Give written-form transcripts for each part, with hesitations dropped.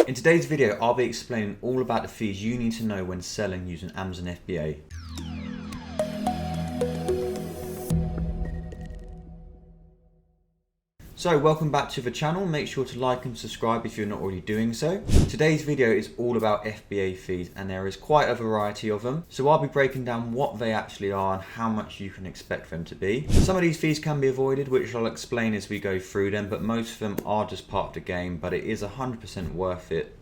In today's video, I'll be explaining all about the fees you need to know when selling using Amazon FBA. So welcome back to the channel. Make sure to like and subscribe if you're not already doing so. Today's video is all about FBA fees, and there is quite a variety of them. So I'll be breaking down what they actually are and how much you can expect them to be. Some of these fees can be avoided, which I'll explain as we go through them, but most of them are just part of the game. But it is 100% worth it,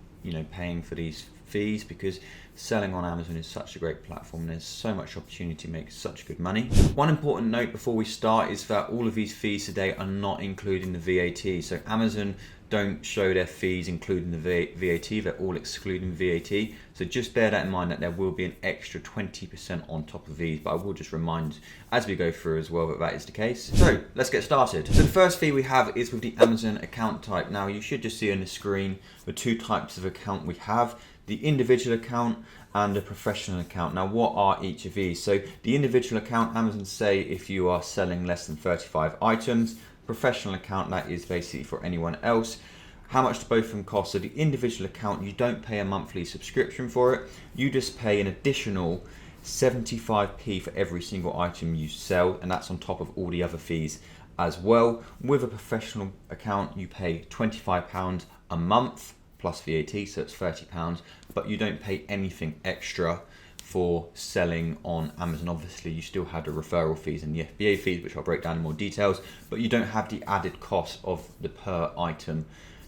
paying for these fees, because selling on Amazon is such a great platform. There's so much opportunity to make such good money. One important note before we start is that all of these fees today are not including the VAT. So Amazon don't show their fees including the VAT, they're all excluding VAT. So just bear that in mind, that there will be an extra 20% on top of these, but I will just remind as we go through as well that that is the case. So let's get started. So the first fee we have is with the Amazon account type. Now you should just see on the screen the two types of account we have: the individual account and the professional account. Now what are each of these? So the individual account, Amazon say if you are selling less than 35 items. Professional account, that is basically for anyone else. How much do both of them cost? So the individual account, you don't pay a monthly subscription for it. You just pay an additional 75p for every single item you sell, and that's on top of all the other fees as well. With a professional account, you pay £25 a month plus VAT, so it's £30, but you don't pay anything extra for selling on Amazon. Obviously you still have the referral fees and the FBA fees, which I'll break down in more details, but you don't have the added cost of the per item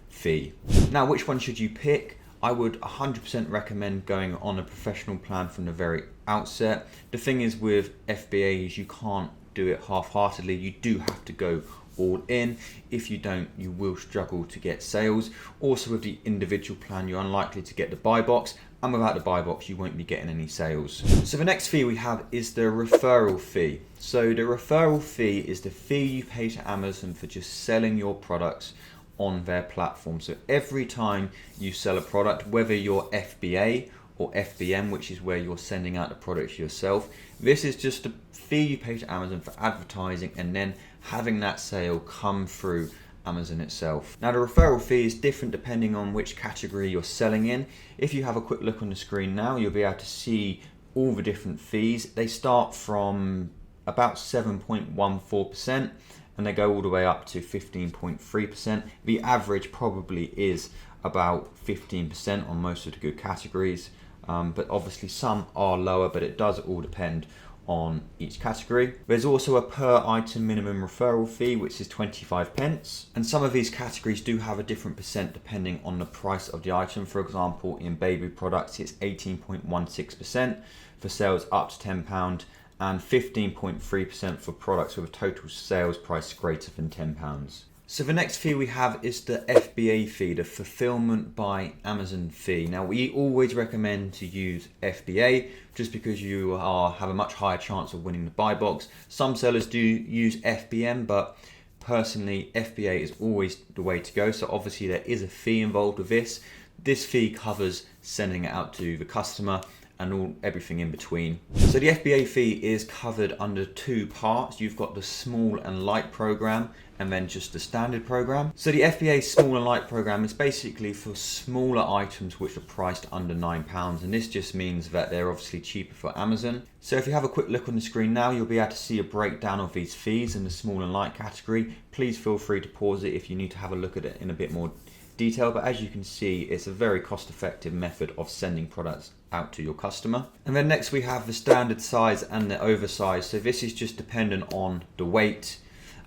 fee. Now, which one should you pick? I would 100% recommend going on a professional plan from the very outset. The thing is with FBA is you can't do it half-heartedly. You do have to go all in. If you don't, you will struggle to get sales. Also with the individual plan, you're unlikely to get the buy box, and without the buy box you won't be getting any sales. So the next fee we have is the referral fee. So the referral fee is the fee you pay to Amazon for just selling your products on their platform. So every time you sell a product, whether you're FBA or FBM, which is where you're sending out the product yourself, this is just a fee you pay to Amazon for advertising and then having that sale come through Amazon itself. Now the referral fee is different depending on which category you're selling in. If you have a quick look on the screen now, you'll be able to see all the different fees. They start from about 7.14% and they go all the way up to 15.3%. The average probably is about 15% on most of the good categories, but obviously some are lower, but it does all depend on each category. There's also a per item minimum referral fee, which is 25p, and some of these categories do have a different percent depending on the price of the item. For example, in baby products it's 18.16% for sales up to £10 and 15.3% for products with a total sales price greater than £10. So the next fee we have is the FBA fee, the Fulfillment by Amazon fee. Now we always recommend to use FBA just because you have a much higher chance of winning the buy box. Some sellers do use FBM, but personally FBA is always the way to go. So obviously there is a fee involved with this. This fee covers sending it out to the customer and everything in between. So the FBA fee is covered under two parts. You've got the small and light program and then just the standard program. So the FBA small and light program is basically for smaller items which are priced under £9, and this just means that they're obviously cheaper for Amazon. So if you have a quick look on the screen now, you'll be able to see a breakdown of these fees in the small and light category. Please feel free to pause it if you need to have a look at it in a bit more detail, but as you can see, it's a very cost-effective method of sending products out to your customer. And then next we have the standard size and the oversize. So this is just dependent on the weight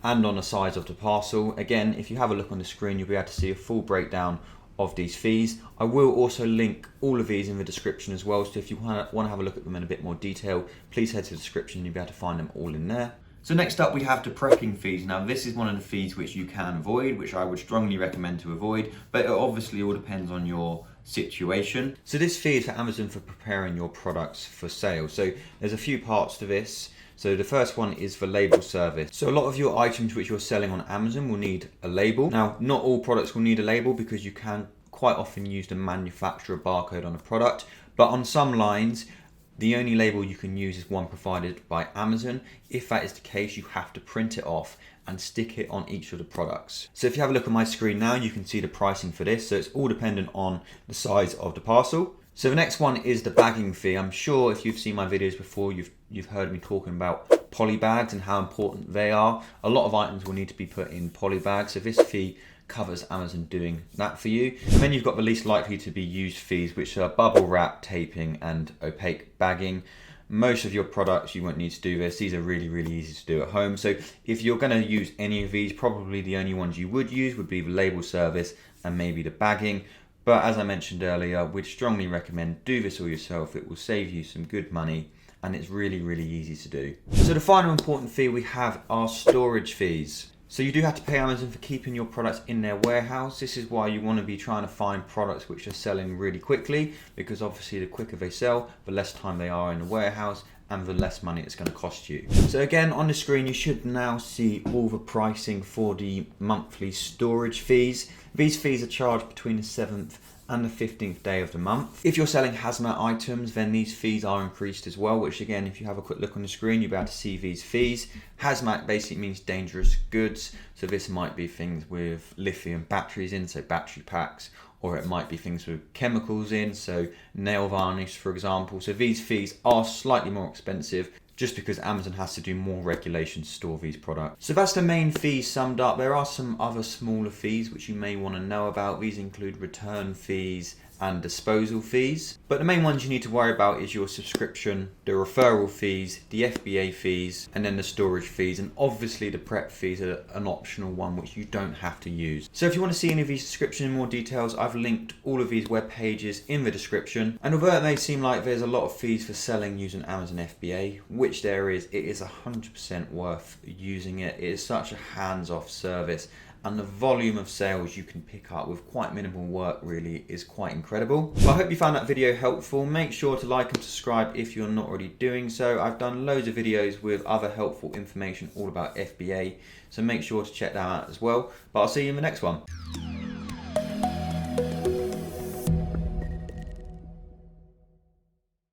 and on the size of the parcel. Again, if you have a look on the screen, you'll be able to see a full breakdown of these fees. I will also link all of these in the description as well, so if you want to have a look at them in a bit more detail, please head to the description and you'll be able to find them all in there. So next up we have the prepping fees. Now this is one of the fees which you can avoid, which I would strongly recommend to avoid, but it obviously all depends on your situation. So this fee is for Amazon for preparing your products for sale. So there's a few parts to this. So the first one is the label service. So a lot of your items which you're selling on Amazon will need a label. Now, not all products will need a label because you can quite often use the manufacturer barcode on a product, but on some lines, the only label you can use is one provided by Amazon. If that is the case, you have to print it off and stick it on each of the products. So if you have a look at my screen now, you can see the pricing for this. So it's all dependent on the size of the parcel. So the next one is the bagging fee. I'm sure if you've seen my videos before, you've heard me talking about poly bags and how important they are. A lot of items will need to be put in poly bags. So this fee covers Amazon doing that for you. And then you've got the least likely to be used fees, which are bubble wrap, taping, and opaque bagging. Most of your products you won't need to do this. These are really, really easy to do at home. So if you're going to use any of these, probably the only ones you would use would be the label service and maybe the bagging. But as I mentioned earlier, we'd strongly recommend do this all yourself. It will save you some good money and it's really, really easy to do. So the final important fee we have are storage fees. So you do have to pay Amazon for keeping your products in their warehouse. This is why you want to be trying to find products which are selling really quickly, because obviously the quicker they sell, the less time they are in the warehouse and the less money it's going to cost you. So again, on the screen you should now see all the pricing for the monthly storage fees. These fees are charged between the 7th and the 15th day of the month. If you're selling hazmat items, then these fees are increased as well, which again, if you have a quick look on the screen, you'll be able to see these fees. Hazmat basically means dangerous goods. So this might be things with lithium batteries in, so battery packs, or it might be things with chemicals in, so nail varnish, for example. So these fees are slightly more expensive, just because Amazon has to do more regulation to store these products. So that's the main fees summed up. There are some other smaller fees which you may want to know about. These include return fees and disposal fees. But the main ones you need to worry about is your subscription, the referral fees, the FBA fees, and then the storage fees. And obviously the prep fees are an optional one which you don't have to use. So if you want to see any of these descriptions in more details, I've linked all of these web pages in the description. And although it may seem like there's a lot of fees for selling using Amazon FBA, which there is, it is 100% worth using it. It is such a hands-off service. And the volume of sales you can pick up with quite minimal work really is quite incredible. But I hope you found that video helpful. Make sure to like and subscribe if you're not already doing so. I've done loads of videos with other helpful information all about FBA, so make sure to check that out as well. But I'll see you in the next one.